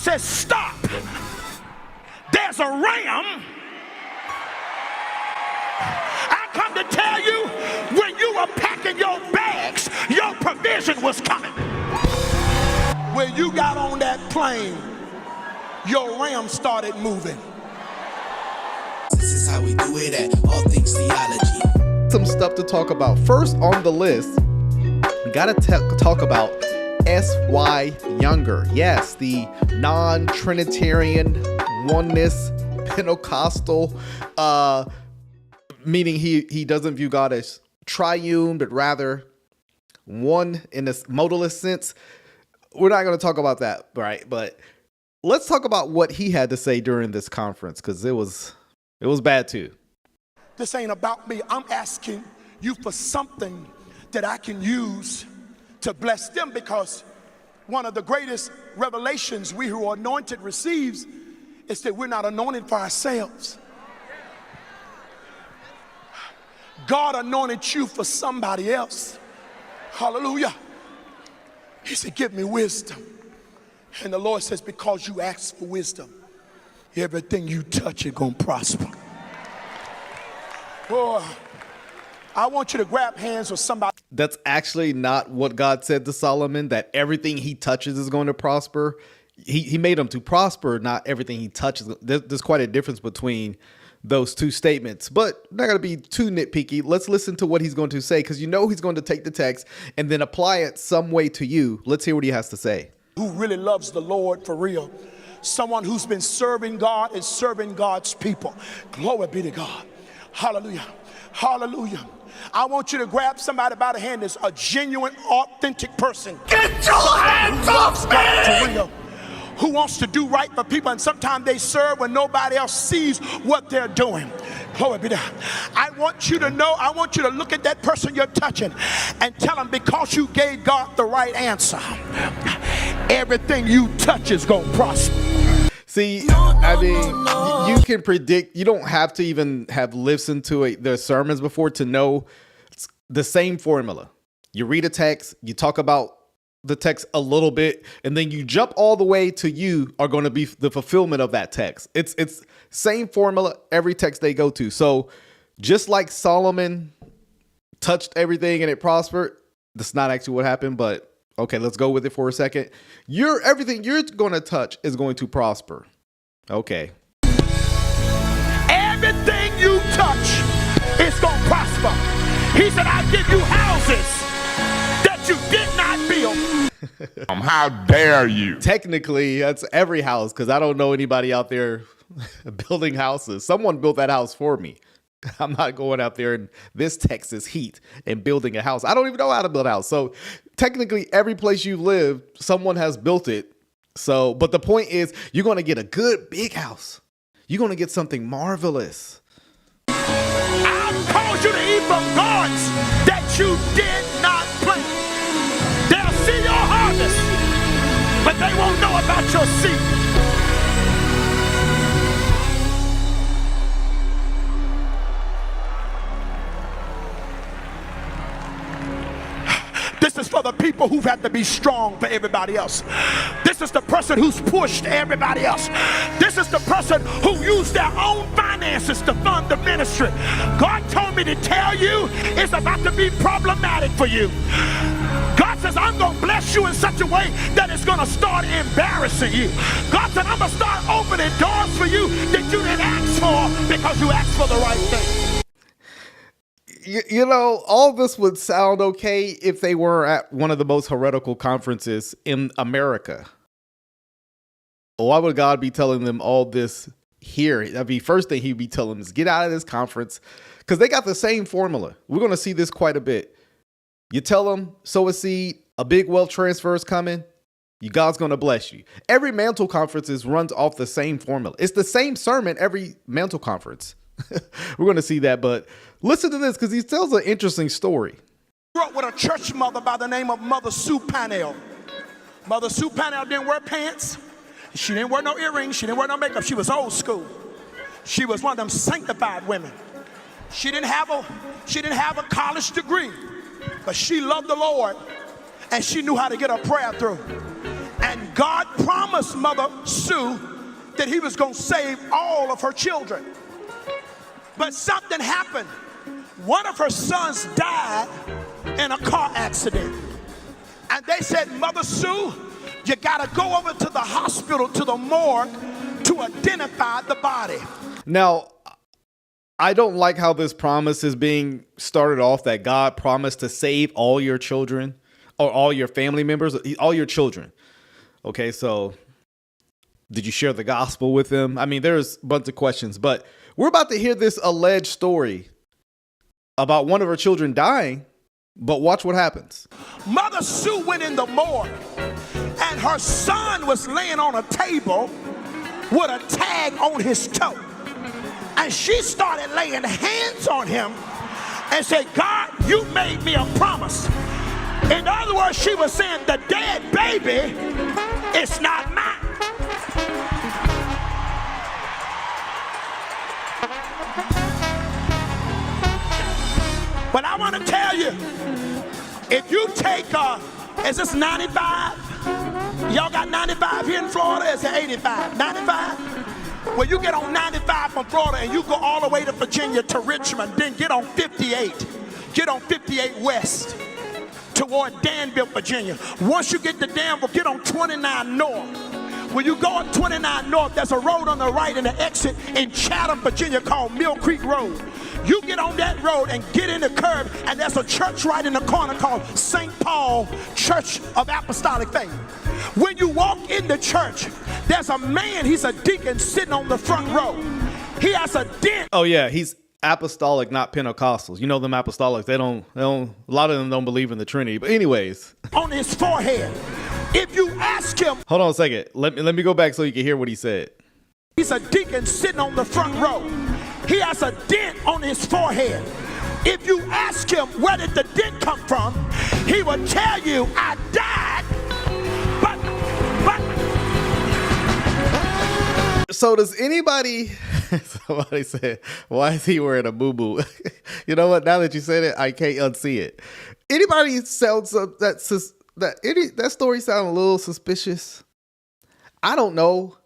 says, stop. There's a ram. I come to tell you, when you were packing your bags, your provision was coming. When you got on that plane, your ram started moving. This is how we do it at All Things Theology. Some stuff to talk about. First on the list, we gotta talk about S.Y. Younger. Yes, the non-Trinitarian, oneness, Pentecostal, meaning he doesn't view God as triune, but rather one in this modalist sense. We're not going to talk about that, right? But let's talk about what he had to say during this conference, because it was bad too. This ain't about me. I'm asking you for something that I can use to bless them, because one of the greatest revelations we who are anointed receives is that we're not anointed for ourselves. God anointed you for somebody else. Hallelujah. He said, give me wisdom. And the Lord says, because you asked for wisdom, everything you touch is going to prosper. Boy, I want you to grab hands with somebody. That's actually not what God said to Solomon, that everything he touches is going to prosper. He made him to prosper, not everything he touches. There's quite a difference between those two statements, but not going to be too nitpicky. Let's listen to what he's going to say, because you know he's going to take the text and then apply it some way to you. Let's hear what he has to say. Who really loves the Lord for real. Someone who's been serving God and serving God's people. Glory be to God. Hallelujah. Hallelujah. I want you to grab somebody by the hand that's a genuine, authentic person. Get your hands off me! Who wants to do right for people, and sometimes they serve when nobody else sees what they're doing. Glory be to God. I want you to know, I want you to look at that person you're touching and tell them, because you gave God the right answer, everything you touch is going to prosper. See, I mean, you can predict. You don't have to even have listened to their sermons before to know it's the same formula. You read a text, you talk about the text a little bit, and then you jump all the way to you are going to be the fulfillment of that text. It's same formula every text they go to. So just like Solomon touched everything and it prospered, that's not actually what happened, but okay, let's go with it for a second. Everything you're going to touch is going to prosper. Okay. Everything you touch is going to prosper. He said, I give you houses that you did not build. How dare you? Technically, that's every house, because I don't know anybody out there building houses. Someone built that house for me. I'm not going out there in this Texas heat and building a house. I don't even know how to build a house. So technically, every place you live, someone has built it. So, but the point is, you're going to get a good big house. You're going to get something marvelous. I've called you to eat from gardens that you did not plant. They'll see your harvest, but they won't know about your seed. This is for the people who've had to be strong for everybody else. This is the person who's pushed everybody else. This is the person who used their own finances to fund the ministry. God told me to tell you it's about to be problematic for you. God says, I'm going to bless you in such a way that it's going to start embarrassing you. God said, I'm going to start opening doors for you that you didn't ask for because you asked for the right thing. You know, all this would sound okay if they were at one of the most heretical conferences in America. Why would God be telling them all this here? I mean, first thing he'd be telling them is get out of this conference, because they got the same formula. We're going to see this quite a bit. You tell them, sow a seed, a big wealth transfer is coming. God's going to bless you. Every Mantle Conference runs off the same formula. It's the same sermon every Mantle Conference. We're going to see that, but listen to this, because he tells an interesting story. Grew up with a church mother by the name of Mother Sue Pannell. Mother Sue Pannell didn't wear pants. She didn't wear no earrings. She didn't wear no makeup. She was old school. She was one of them sanctified women. She didn't have a college degree, but she loved the Lord, and she knew how to get her prayer through. And God promised Mother Sue that he was going to save all of her children. But something happened. One of her sons died in a car accident. And they said, Mother Sue, you got to go over to the hospital, to the morgue, to identify the body. Now, I don't like how this promise is being started off, that God promised to save all your children or all your family members, all your children. Okay, so did you share the gospel with them? I mean, there's a bunch of questions, but we're about to hear this alleged story about one of her children dying, but watch what happens. Mother Sue went in the morgue, and her son was laying on a table with a tag on his toe. And she started laying hands on him and said, God, you made me a promise. In other words, she was saying, the dead baby is not mine. But I want to tell you, if you take, is this 95? Y'all got 95 here in Florida? Is it 85? 95? Well, you get on 95 from Florida and you go all the way to Virginia to Richmond, then get on 58. Get on 58 West toward Danville, Virginia. Once you get to Danville, get on 29 North. When you go on 29 North, there's a road on the right and an exit in Chatham, Virginia called Mill Creek Road. You get on that road and get in the curb, and there's a church right in the corner called St. Paul Church of Apostolic Faith. When you walk in the church, there's a man, he's a deacon sitting on the front row. He has a dent. Oh yeah, he's apostolic, not Pentecostals. You know them apostolics, they don't, a lot of them don't believe in the Trinity. But anyways. On his forehead. If you ask him. Hold on a second. Let me go back so you can hear what he said. He's a deacon sitting on the front row. He has a dent on his forehead. If you ask him where did the dent come from, he will tell you, I died, but. So does anybody, somebody said, why is he wearing a boo-boo? You know what? Now that you said it, I can't unsee it. Anybody sounds that story sound a little suspicious? I don't know.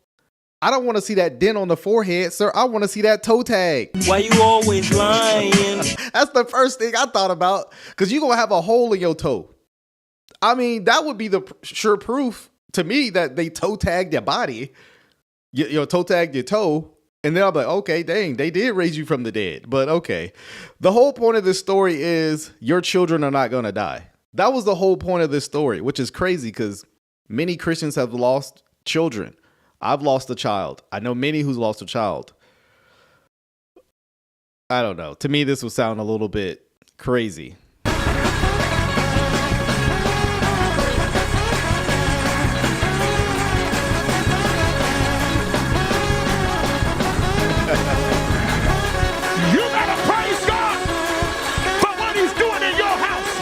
I don't want to see that dent on the forehead, sir. I want to see that toe tag. Why you always lying? That's the first thing I thought about, because you're going to have a hole in your toe. I mean, that would be the sure proof to me that they toe tagged their body. You toe tagged your toe. And then I'm like, okay, dang, they did raise you from the dead. But okay. The whole point of this story is your children are not going to die. That was the whole point of this story, which is crazy because many Christians have lost children. I've lost a child. I know many who's lost a child. I don't know. To me, this would sound a little bit crazy. You better praise God for what he's doing in your house.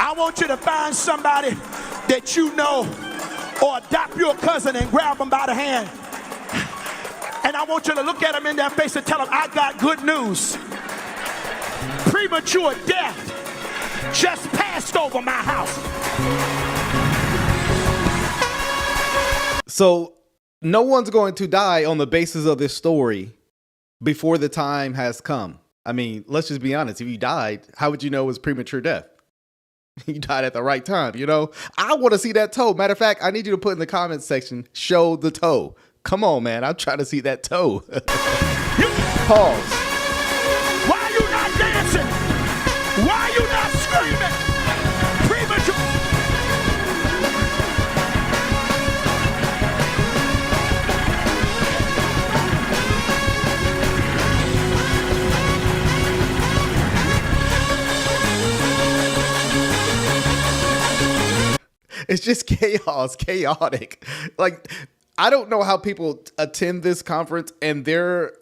I want you to find somebody that you know, or adopt your cousin and grab them by the hand. And I want you to look at them in their face and tell them, I got good news. Premature death just passed over my house. So no one's going to die on the basis of this story before the time has come. I mean, let's just be honest. If you died, how would you know it was premature death? You died at the right time, you know? I want to see that toe. Matter of fact, I need you to put in the comments section, show the toe. Come on, man. I'm trying to see that toe. Pause. Why are you not dancing? Why are you not screaming? Premature. It's just chaos, chaotic. Like, I don't know how people attend this conference and their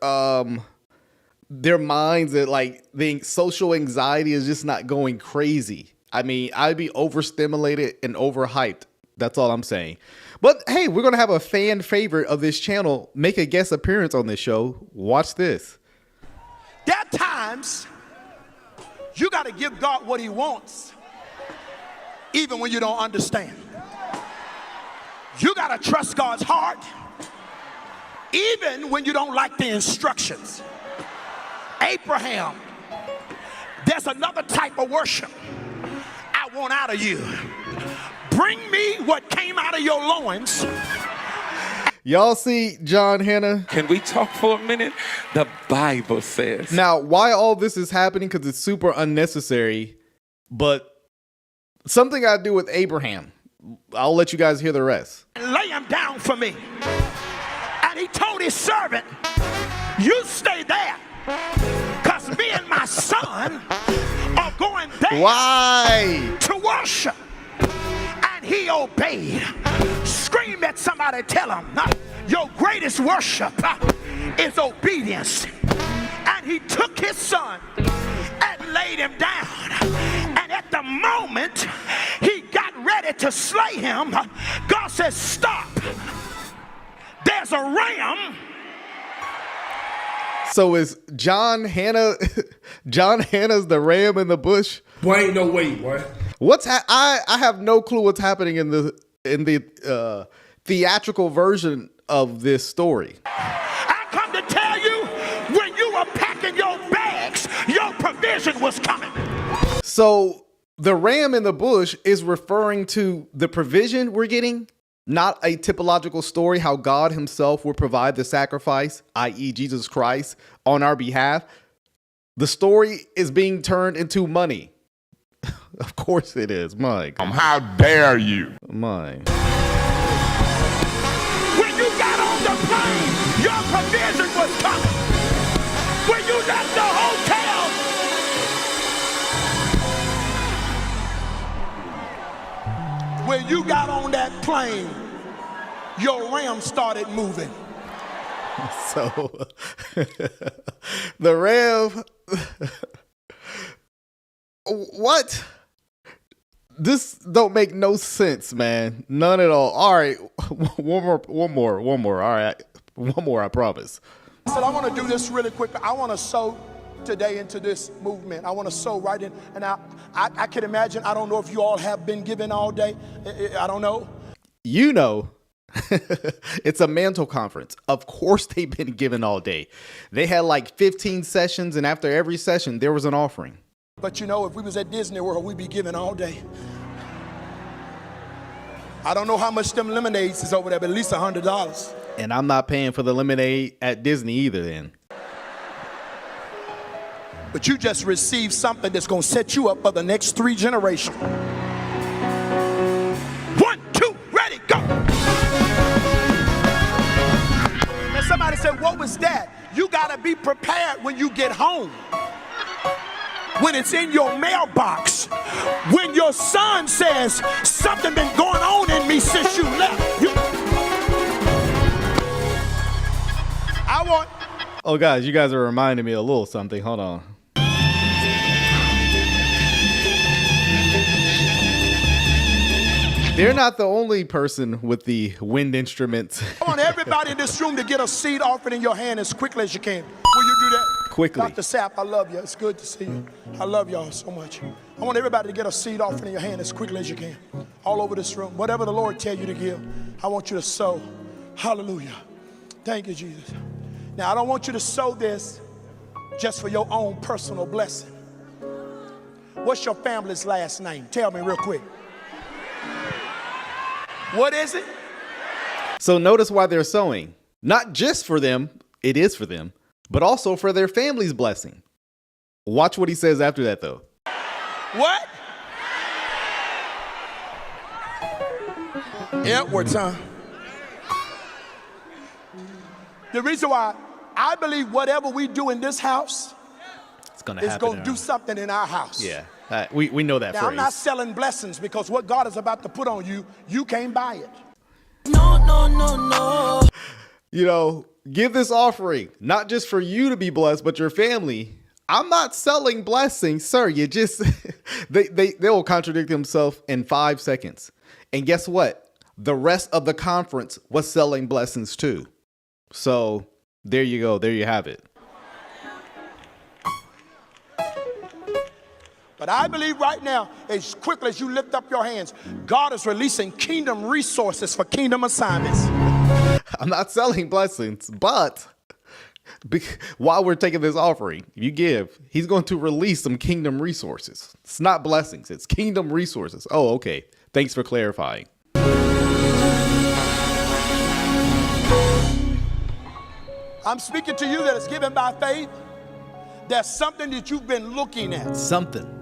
their minds that like the social anxiety is just not going crazy. I mean, I'd be overstimulated and overhyped. That's all I'm saying. But hey, we're going to have a fan favorite of this channel make a guest appearance on this show. Watch this. There are times you got to give God what he wants, even when you don't understand. You got to trust God's heart, even when you don't like the instructions. Abraham, there's another type of worship I want out of you. Bring me what came out of your loins. Y'all see John Hannah? Can we talk for a minute? The Bible says. Now, why all this is happening? Because it's super unnecessary. But something I do with Abraham. I'll let you guys hear the rest. Lay him down for me. And he told his servant, you stay there, because me and my son are going there. Why? To worship. And he obeyed. Scream at somebody, tell him, your greatest worship is obedience. And he took his son and laid him down. And at the moment he got ready to slay him, God says, stop. There's a ram. So is John Hannah? John Hannah's the ram in the bush? Boy, ain't no way, boy. I have no clue what's happening in the theatrical version of this story. I come to tell you, when you were packing your bags, your provision was coming. So the ram in the bush is referring to the provision we're getting, not a typological story how God himself will provide the sacrifice, i.e. Jesus Christ, on our behalf. The story is being turned into money. Of course it is. My God. How dare you? My. When you got on the plane, your provision was coming. When you left the hotel, when you got on that plane, your ram started moving. So the ram. What? This don't make no sense, man. None at all. All right, one more. All right, one more. I promise. I said I want to do this really quick. I want to sow today into this movement. I want to sow right in, and I can imagine. I don't know if you all have been giving all day. I don't know. You know. It's a Mantle Conference. Of course they've been giving all day. They had like 15 sessions, and after every session there was an offering. But you know, if we was at Disney World, we'd be giving all day. I don't know how much them lemonades is over there, but at least $100. And I'm not paying for the lemonade at Disney either then. But you just received something that's going to set you up for the next 3 generations. 1, 2, ready, go. And somebody said, what was that? You got to be prepared when you get home. When it's in your mailbox, when your son says something been going on in me since you left. Oh guys, you guys are reminding me a little something. Hold on. They're not the only person with the wind instruments. I want everybody in this room to get a seed offering in your hand as quickly as you can. Will you do that? Quickly. Dr. Sapp, I love you. It's good to see you. I love y'all so much. I want everybody to get a seed offering in your hand as quickly as you can. All over this room. Whatever the Lord tell you to give, I want you to sow. Hallelujah. Thank you, Jesus. Now, I don't want you to sow this just for your own personal blessing. What's your family's last name? Tell me real quick. What is it? So notice why they're sowing. Not just for them, it is for them, but also for their family's blessing. Watch what he says after that, though. What? Edwards, huh? The reason why I believe whatever we do in this house It's gonna is happen. going to do something in our house. Yeah, we know that Now, phrase. I'm not selling blessings because what God is about to put on you, you can't buy it. No, no, no, no. You know, Give this offering, not just for you to be blessed, but your family. I'm not selling blessings, sir. You just, they will contradict themselves in 5 seconds. And guess what? The rest of the conference was selling blessings too. So there you go. There you have it. But I believe right now, as quickly as you lift up your hands, God is releasing kingdom resources for kingdom assignments. I'm not selling blessings, but while we're taking this offering, if you give, he's going to release some kingdom resources. It's not blessings, it's kingdom resources. Oh, okay. Thanks for clarifying. I'm speaking to you that is given by faith. There's something that you've been looking at. Something.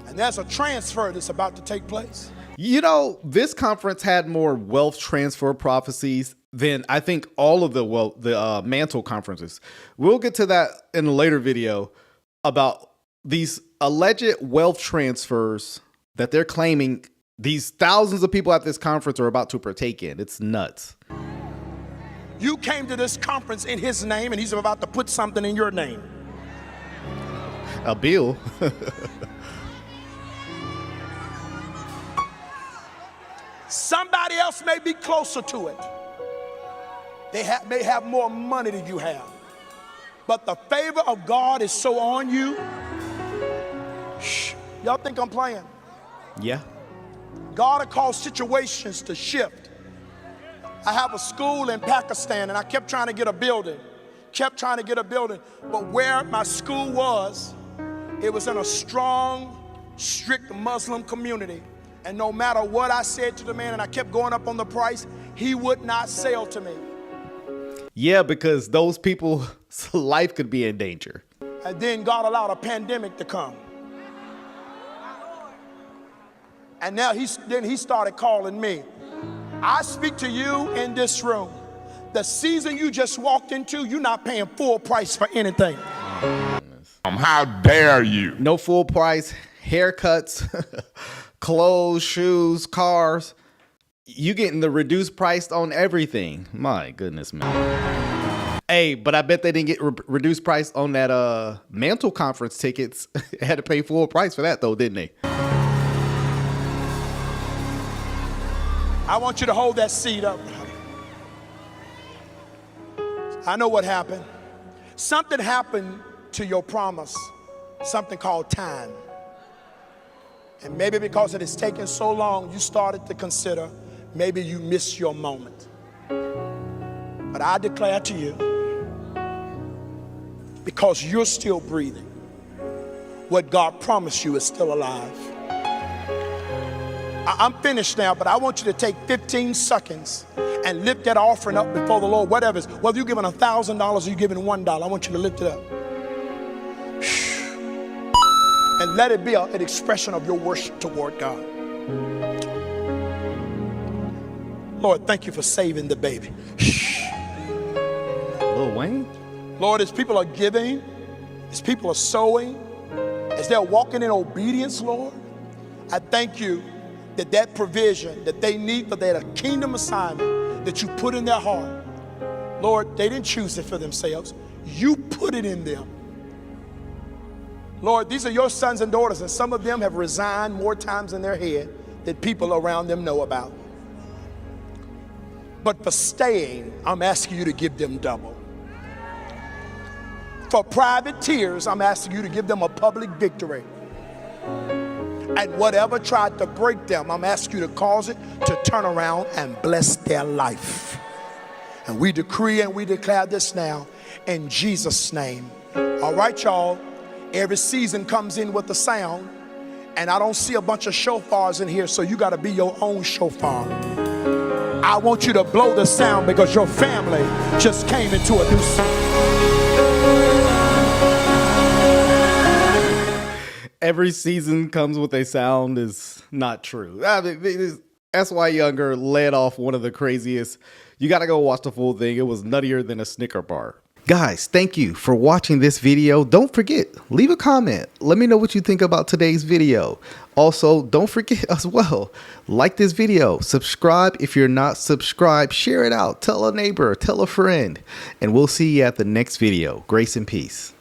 And there's a transfer that's about to take place. You know, this conference had more wealth transfer prophecies than I think all of the Mantle conferences. We'll get to that in a later video about these alleged wealth transfers that they're claiming these thousands of people at this conference are about to partake in. It's nuts. You came to this conference in his name, and he's about to put something in your name. A bill. Somebody else may be closer to it. They may have more money than you have. But the favor of God is so on you. Shh. Y'all think I'm playing? Yeah. God will cause situations to shift. I have a school in Pakistan, and I kept trying to get a building. But where my school was, it was in a strong, strict Muslim community. And no matter what I said to the man, and I kept going up on the price, he would not sell to me. Yeah, because those people's life could be in danger. And then God allowed a pandemic to come. And now he started calling me. I speak to you in this room. The season you just walked into, you're not paying full price for anything. How dare you? No full price haircuts, clothes, shoes, cars. You getting the reduced price on everything. My goodness, man. Hey, but I bet they didn't get reduced price on that Mantle Conference tickets. Had to pay full price for that though, didn't they? I want you to hold that seat up. I know what happened. Something happened to your promise, something called time. And maybe because it has taken so long, you started to consider maybe you missed your moment. But I declare to you, because you're still breathing, what God promised you is still alive. I'm finished now, but I want you to take 15 seconds and lift that offering up before the Lord, whatever it is. Whether you're giving $1,000 or you're giving $1, I want you to lift it up. And let it be an expression of your worship toward God. Lord, thank you for saving the baby. Lil Wayne? Lord, as people are giving, as people are sowing, as they're walking in obedience, Lord, I thank you that provision that they need for their kingdom assignment that you put in their heart, Lord, they didn't choose it for themselves. You put it in them. Lord, these are your sons and daughters, and some of them have resigned more times in their head than people around them know about. But for staying, I'm asking you to give them double. For private tears, I'm asking you to give them a public victory. And whatever tried to break them, I'm asking you to cause it to turn around and bless their life. And we decree and we declare this now in Jesus' name. All right, y'all. Every season comes in with a sound, and I don't see a bunch of shofars in here, so you got to be your own shofar. I want you to blow the sound because your family just came into a new season. Every season comes with a sound is not true. S.Y. Younger led off one of the craziest. You got to go watch the full thing. It was nuttier than a Snicker bar. Guys, thank you for watching this video. Don't forget, leave a comment. Let me know what you think about today's video. Also, don't forget as well, like this video, subscribe if you're not subscribed, share it out, tell a neighbor, tell a friend, and we'll see you at the next video. Grace and peace.